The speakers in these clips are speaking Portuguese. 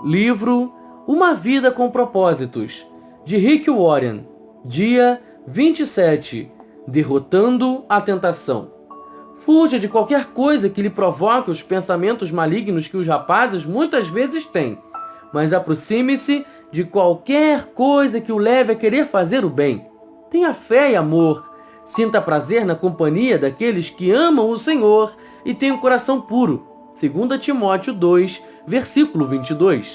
Livro Uma Vida com Propósitos, de Rick Warren, dia 27, Derrotando a Tentação. Fuja de qualquer coisa que lhe provoque os pensamentos malignos que os rapazes muitas vezes têm, mas aproxime-se de qualquer coisa que o leve a querer fazer o bem. Tenha fé e amor, sinta prazer na companhia daqueles que amam o Senhor e têm um coração puro. 2 Timóteo 2, versículo 22.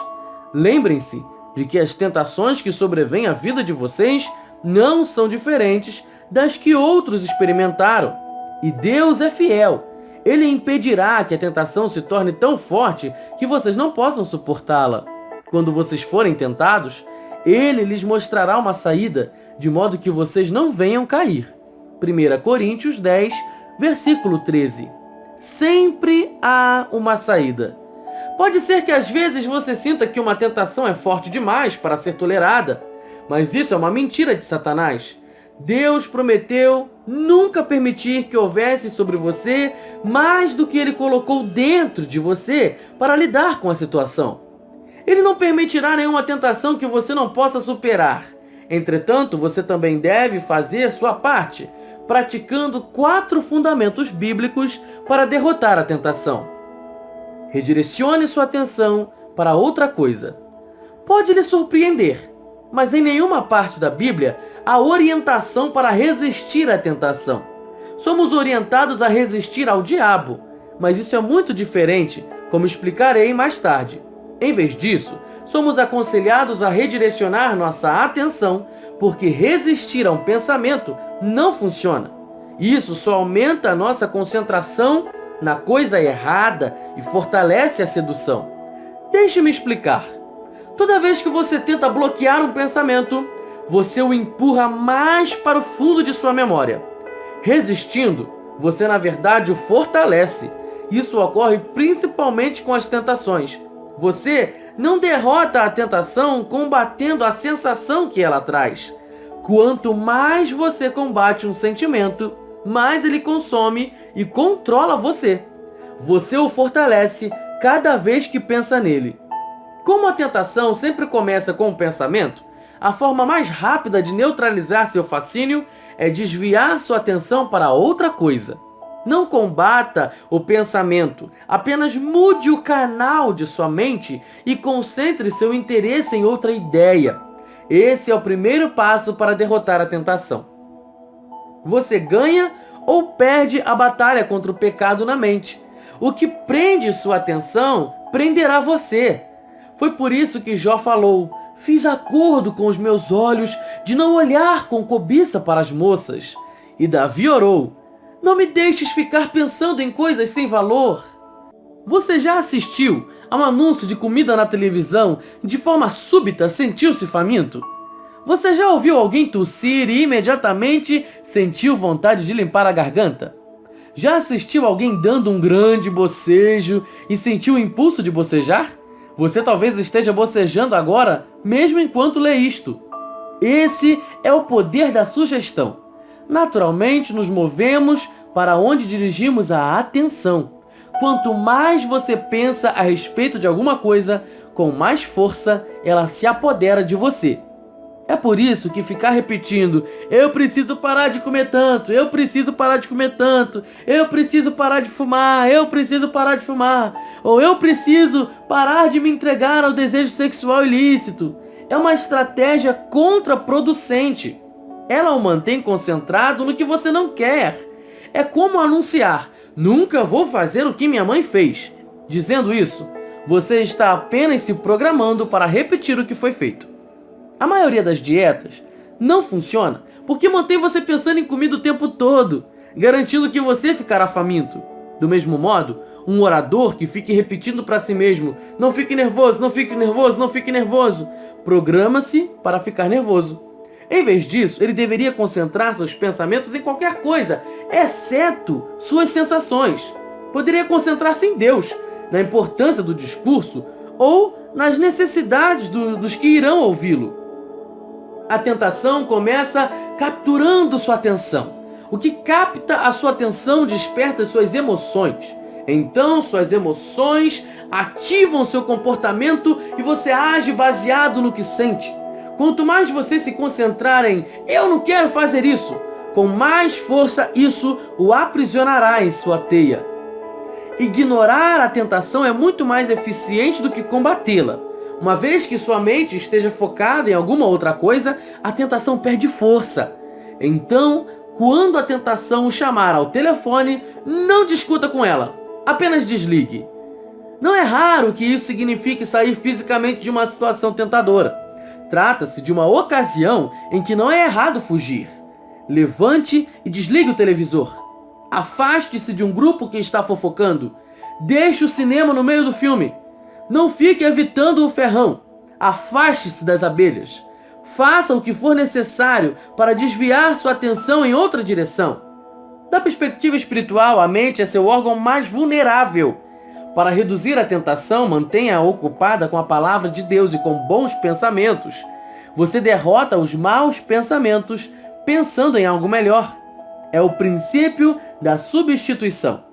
Lembrem-se de que as tentações que sobrevêm à vida de vocês não são diferentes das que outros experimentaram. E Deus é fiel. Ele impedirá que a tentação se torne tão forte que vocês não possam suportá-la. Quando vocês forem tentados, Ele lhes mostrará uma saída, de modo que vocês não venham cair. 1 Coríntios 10, versículo 13. Sempre há uma saída. Pode ser que às vezes você sinta que uma tentação é forte demais para ser tolerada, mas isso é uma mentira de Satanás. Deus prometeu nunca permitir que houvesse sobre você mais do que Ele colocou dentro de você para lidar com a situação. Ele não permitirá nenhuma tentação que você não possa superar. Entretanto, você também deve fazer sua parte, praticando 4 fundamentos bíblicos para derrotar a tentação. Redirecione sua atenção para outra coisa. Pode lhe surpreender, mas em nenhuma parte da Bíblia há orientação para resistir à tentação. Somos orientados a resistir ao diabo, mas isso é muito diferente, como explicarei mais tarde. Em vez disso, somos aconselhados a redirecionar nossa atenção, porque resistir a um pensamento não funciona. Isso só aumenta a nossa concentração na coisa errada e fortalece a sedução. Deixe-me explicar. Toda vez que você tenta bloquear um pensamento, você o empurra mais para o fundo de sua memória. Resistindo, você na verdade o fortalece. Isso ocorre principalmente com as tentações. Você não derrota a tentação combatendo a sensação que ela traz. Quanto mais você combate um sentimento, mais ele consome e controla você. Você o fortalece cada vez que pensa nele. Como a tentação sempre começa com o pensamento, a forma mais rápida de neutralizar seu fascínio é desviar sua atenção para outra coisa. Não combata o pensamento, apenas mude o canal de sua mente e concentre seu interesse em outra ideia. Esse é o primeiro passo para derrotar a tentação. Você ganha ou perde a batalha contra o pecado na mente. O que prende sua atenção prenderá você. Foi por isso que Jó falou: fiz acordo com os meus olhos de não olhar com cobiça para as moças. E Davi orou: não me deixes ficar pensando em coisas sem valor. Você já assistiu a um anúncio de comida na televisão e de forma súbita sentiu-se faminto? Você já ouviu alguém tossir e imediatamente sentiu vontade de limpar a garganta? Já assistiu alguém dando um grande bocejo e sentiu o impulso de bocejar? Você talvez esteja bocejando agora, mesmo enquanto lê isto. Esse é o poder da sugestão. Naturalmente, nos movemos para onde dirigimos a atenção. Quanto mais você pensa a respeito de alguma coisa, com mais força ela se apodera de você. É por isso que ficar repetindo: eu preciso parar de comer tanto, eu preciso parar de comer tanto, eu preciso parar de fumar, eu preciso parar de fumar, ou eu preciso parar de me entregar ao desejo sexual ilícito, é uma estratégia contraproducente. Ela o mantém concentrado no que você não quer. É como anunciar: nunca vou fazer o que minha mãe fez. Dizendo isso, você está apenas se programando para repetir o que foi feito. A maioria das dietas não funciona porque mantém você pensando em comida o tempo todo, garantindo que você ficará faminto. Do mesmo modo, um orador que fique repetindo para si mesmo: não fique nervoso, não fique nervoso, não fique nervoso, programa-se para ficar nervoso. Em vez disso, ele deveria concentrar seus pensamentos em qualquer coisa, exceto suas sensações. Poderia concentrar-se em Deus, na importância do discurso ou nas necessidades dos que irão ouvi-lo. A tentação começa capturando sua atenção. O que capta a sua atenção desperta suas emoções. Então suas emoções ativam seu comportamento e você age baseado no que sente. Quanto mais você se concentrar em "eu não quero fazer isso", com mais força isso o aprisionará em sua teia. Ignorar a tentação é muito mais eficiente do que combatê-la. Uma vez que sua mente esteja focada em alguma outra coisa, a tentação perde força. Então, quando a tentação o chamar ao telefone, não discuta com ela. Apenas desligue. Não é raro que isso signifique sair fisicamente de uma situação tentadora. Trata-se de uma ocasião em que não é errado fugir. Levante e desligue o televisor. Afaste-se de um grupo que está fofocando. Deixe o cinema no meio do filme. Não fique evitando o ferrão. Afaste-se das abelhas. Faça o que for necessário para desviar sua atenção em outra direção. Da perspectiva espiritual, a mente é seu órgão mais vulnerável. Para reduzir a tentação, mantenha-a ocupada com a palavra de Deus e com bons pensamentos. Você derrota os maus pensamentos pensando em algo melhor. É o princípio da substituição.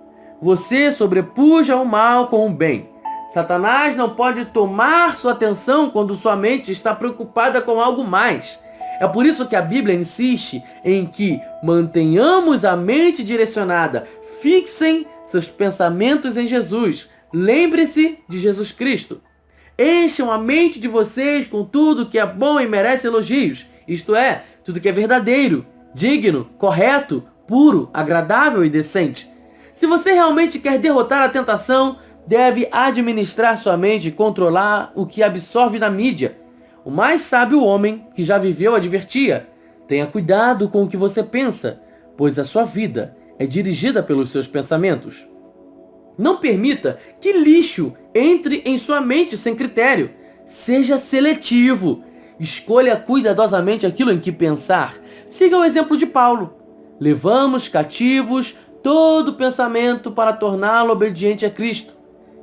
Você sobrepuja o mal com o bem. Satanás não pode tomar sua atenção quando sua mente está preocupada com algo mais. É por isso que a Bíblia insiste em que mantenhamos a mente direcionada. Fixem seus pensamentos em Jesus. Lembre-se de Jesus Cristo. Encham a mente de vocês com tudo que é bom e merece elogios. Isto é, tudo que é verdadeiro, digno, correto, puro, agradável e decente. Se você realmente quer derrotar a tentação, deve administrar sua mente e controlar o que absorve na mídia. O mais sábio homem que já viveu advertia: tenha cuidado com o que você pensa, pois a sua vida é dirigida pelos seus pensamentos. Não permita que lixo entre em sua mente sem critério. Seja seletivo. Escolha cuidadosamente aquilo em que pensar. Siga o exemplo de Paulo. Levamos cativos todo pensamento para torná-lo obediente a Cristo.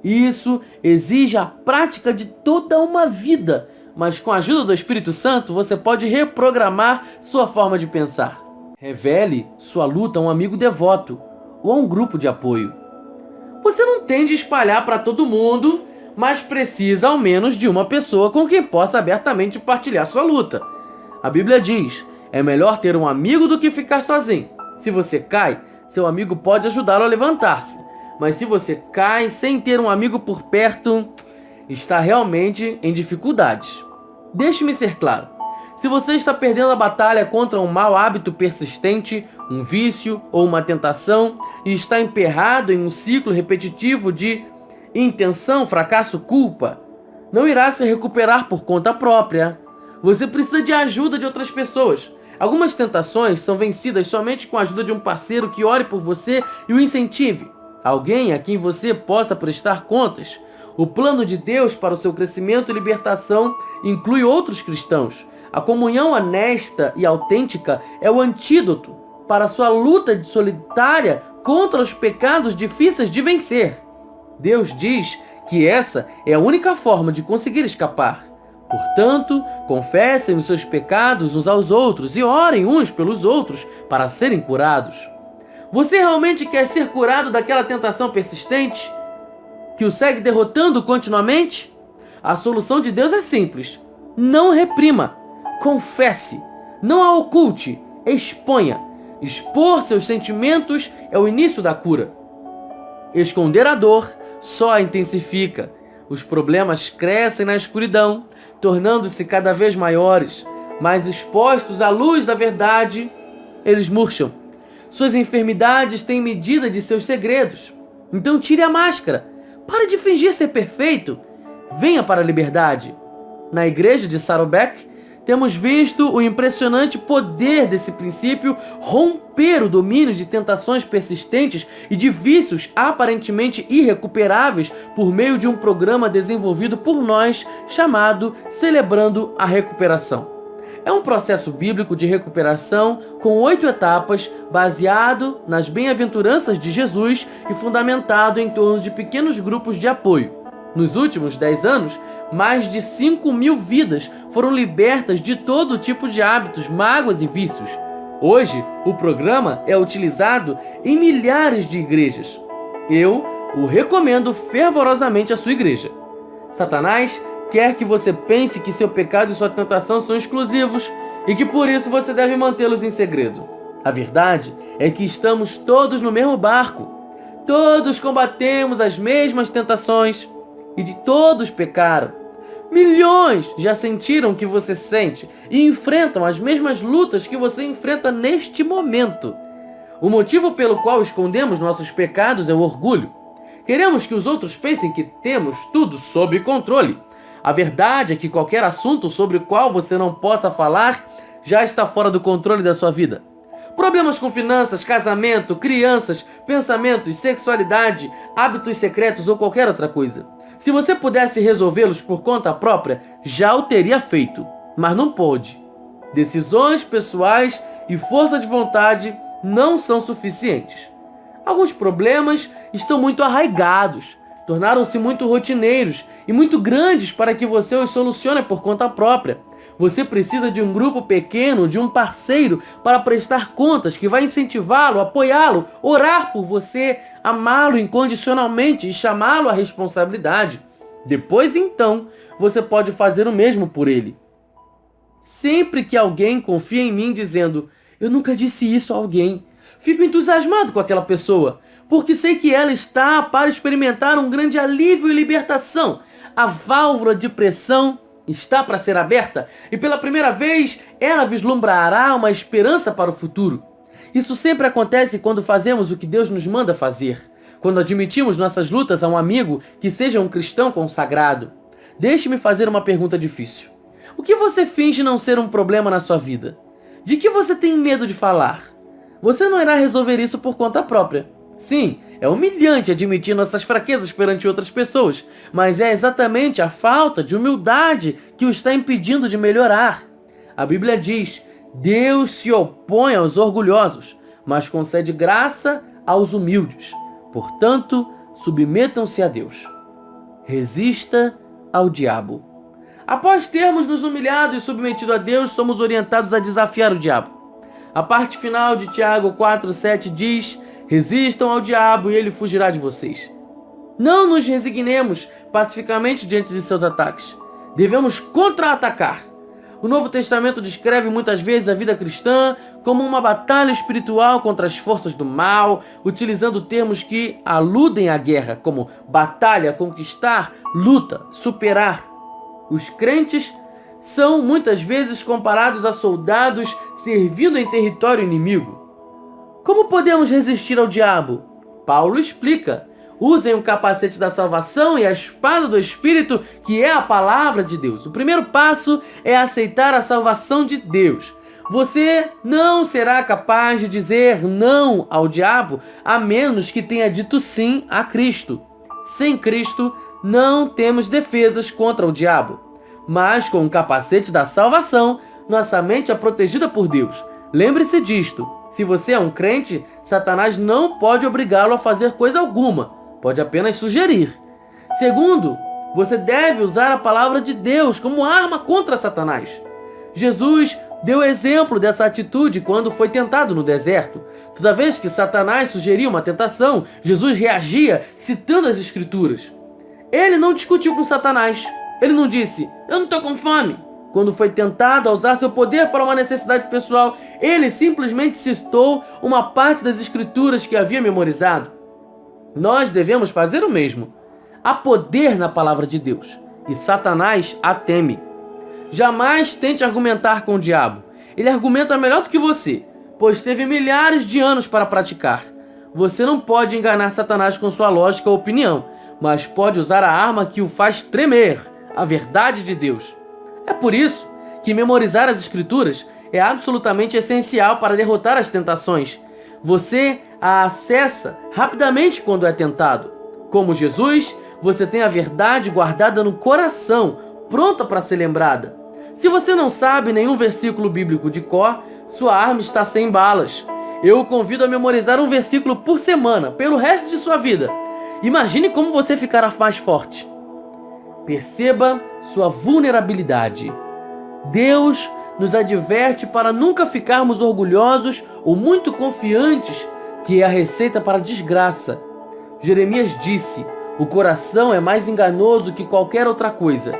Isso exige a prática de toda uma vida, mas com a ajuda do Espírito Santo você pode reprogramar sua forma de pensar. Revele sua luta a um amigo devoto ou a um grupo de apoio. Você não tem de espalhar para todo mundo, mas precisa ao menos de uma pessoa com quem possa abertamente partilhar sua luta. A Bíblia diz: é melhor ter um amigo do que ficar sozinho. Se você cai, seu amigo pode ajudá-lo a levantar-se. Mas se você cai sem ter um amigo por perto, está realmente em dificuldades. Deixe-me ser claro. Se você está perdendo a batalha contra um mau hábito persistente, um vício ou uma tentação, e está emperrado em um ciclo repetitivo de intenção, fracasso, culpa, não irá se recuperar por conta própria. Você precisa de ajuda de outras pessoas. Algumas tentações são vencidas somente com a ajuda de um parceiro que ore por você e o incentive. Alguém a quem você possa prestar contas. O plano de Deus para o seu crescimento e libertação inclui outros cristãos. A comunhão honesta e autêntica é o antídoto para a sua luta solitária contra os pecados difíceis de vencer. Deus diz que essa é a única forma de conseguir escapar. Portanto, confessem os seus pecados uns aos outros e orem uns pelos outros para serem curados. Você realmente quer ser curado daquela tentação persistente que o segue derrotando continuamente? A solução de Deus é simples. Não reprima. Confesse. Não a oculte. Exponha. Expor seus sentimentos é o início da cura. Esconder a dor só a intensifica. Os problemas crescem na escuridão, tornando-se cada vez maiores, mas expostos à luz da verdade, eles murcham. Suas enfermidades têm medida de seus segredos. Então tire a máscara. Pare de fingir ser perfeito. Venha para a liberdade. Na igreja de Saddleback, temos visto o impressionante poder desse princípio romper o domínio de tentações persistentes e de vícios aparentemente irrecuperáveis por meio de um programa desenvolvido por nós chamado Celebrando a Recuperação. É um processo bíblico de recuperação com 8 etapas, baseado nas bem-aventuranças de Jesus e fundamentado em torno de pequenos grupos de apoio. Nos últimos 10 anos, mais de 5.000 vidas foram libertas de todo tipo de hábitos, mágoas e vícios. Hoje, o programa é utilizado em milhares de igrejas. Eu o recomendo fervorosamente à sua igreja. Satanás quer que você pense que seu pecado e sua tentação são exclusivos e que por isso você deve mantê-los em segredo. A verdade é que estamos todos no mesmo barco. Todos combatemos as mesmas tentações e de todos pecaram. Milhões já sentiram o que você sente e enfrentam as mesmas lutas que você enfrenta neste momento. O motivo pelo qual escondemos nossos pecados é o orgulho. Queremos que os outros pensem que temos tudo sob controle. A verdade é que qualquer assunto sobre o qual você não possa falar já está fora do controle da sua vida. Problemas com finanças, casamento, crianças, pensamentos, sexualidade, hábitos secretos ou qualquer outra coisa. Se você pudesse resolvê-los por conta própria, já o teria feito, mas não pôde. Decisões pessoais e força de vontade não são suficientes. Alguns problemas estão muito arraigados, tornaram-se muito rotineiros e muito grandes para que você os solucione por conta própria. Você precisa de um grupo pequeno, de um parceiro para prestar contas que vai incentivá-lo, apoiá-lo, orar por você, amá-lo incondicionalmente e chamá-lo à responsabilidade. Depois, então, você pode fazer o mesmo por ele. Sempre que alguém confia em mim dizendo, eu nunca disse isso a alguém, fico entusiasmado com aquela pessoa, porque sei que ela está para experimentar um grande alívio e libertação. A válvula de pressão está para ser aberta e pela primeira vez ela vislumbrará uma esperança para o futuro. Isso sempre acontece quando fazemos o que Deus nos manda fazer, quando admitimos nossas lutas a um amigo que seja um cristão consagrado. Deixe-me fazer uma pergunta difícil. O que você finge não ser um problema na sua vida? De que você tem medo de falar? Você não irá resolver isso por conta própria. Sim, é humilhante admitir nossas fraquezas perante outras pessoas, mas é exatamente a falta de humildade que o está impedindo de melhorar. A Bíblia diz, Deus se opõe aos orgulhosos, mas concede graça aos humildes. Portanto, submetam-se a Deus. Resista ao diabo. Após termos nos humilhado e submetido a Deus, somos orientados a desafiar o diabo. A parte final de Tiago 4:7 diz, resistam ao diabo e ele fugirá de vocês. Não nos resignemos pacificamente diante de seus ataques. Devemos contra-atacar. O Novo Testamento descreve muitas vezes a vida cristã como uma batalha espiritual contra as forças do mal, utilizando termos que aludem à guerra, como batalha, conquistar, luta, superar. Os crentes são muitas vezes comparados a soldados servindo em território inimigo. Como podemos resistir ao diabo? Paulo explica. Usem o capacete da salvação e a espada do Espírito, que é a palavra de Deus. O primeiro passo é aceitar a salvação de Deus. Você não será capaz de dizer não ao diabo, a menos que tenha dito sim a Cristo. Sem Cristo, não temos defesas contra o diabo. Mas com o capacete da salvação, nossa mente é protegida por Deus. Lembre-se disto. Se você é um crente, Satanás não pode obrigá-lo a fazer coisa alguma. Pode apenas sugerir. Segundo, você deve usar a palavra de Deus como arma contra Satanás. Jesus deu exemplo dessa atitude quando foi tentado no deserto. Toda vez que Satanás sugeria uma tentação, Jesus reagia citando as Escrituras. Ele não discutiu com Satanás. Ele não disse, eu não estou com fome. Quando foi tentado a usar seu poder para uma necessidade pessoal, ele simplesmente citou uma parte das Escrituras que havia memorizado. Nós devemos fazer o mesmo. Há poder na palavra de Deus, e Satanás a teme. Jamais tente argumentar com o diabo. Ele argumenta melhor do que você, pois teve milhares de anos para praticar. Você não pode enganar Satanás com sua lógica ou opinião, mas pode usar a arma que o faz tremer, a verdade de Deus. É por isso que memorizar as Escrituras é absolutamente essencial para derrotar as tentações. Você a acessa rapidamente quando é tentado. Como Jesus, você tem a verdade guardada no coração, pronta para ser lembrada. Se você não sabe nenhum versículo bíblico de cor, sua arma está sem balas. Eu o convido a memorizar um versículo por semana, pelo resto de sua vida. Imagine como você ficará mais forte. Perceba sua vulnerabilidade. Deus nos adverte para nunca ficarmos orgulhosos ou muito confiantes, que é a receita para a desgraça. Jeremias disse: o coração é mais enganoso que qualquer outra coisa.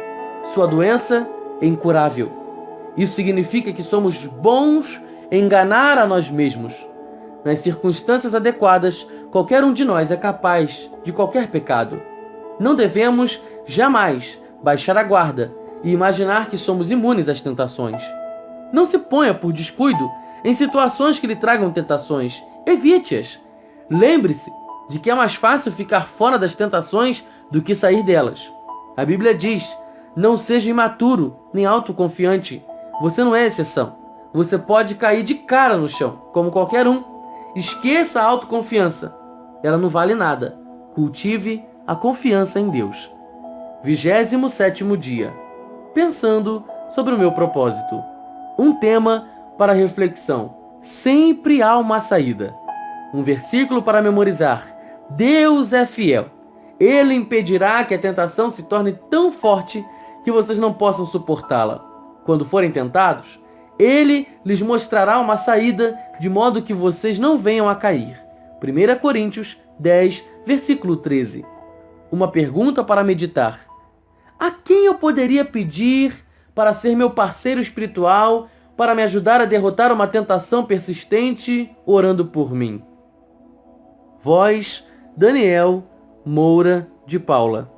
Sua doença é incurável. Isso significa que somos bons em enganar a nós mesmos. Nas circunstâncias adequadas, qualquer um de nós é capaz de qualquer pecado. Não devemos jamais baixar a guarda e imaginar que somos imunes às tentações. Não se ponha por descuido em situações que lhe tragam tentações. Evite-as. Lembre-se de que é mais fácil ficar fora das tentações do que sair delas. A Bíblia diz: não seja imaturo nem autoconfiante. Você não é exceção. Você pode cair de cara no chão, como qualquer um. Esqueça a autoconfiança. Ela não vale nada. Cultive a confiança em Deus. 27º dia. Pensando sobre o meu propósito. Um tema para reflexão. Sempre há uma saída. Um versículo para memorizar. Deus é fiel. Ele impedirá que a tentação se torne tão forte que vocês não possam suportá-la. Quando forem tentados, Ele lhes mostrará uma saída de modo que vocês não venham a cair. 1 Coríntios 10, versículo 13. Uma pergunta para meditar. A quem eu poderia pedir para ser meu parceiro espiritual, para me ajudar a derrotar uma tentação persistente, orando por mim? Voz, Daniel Moura de Paula.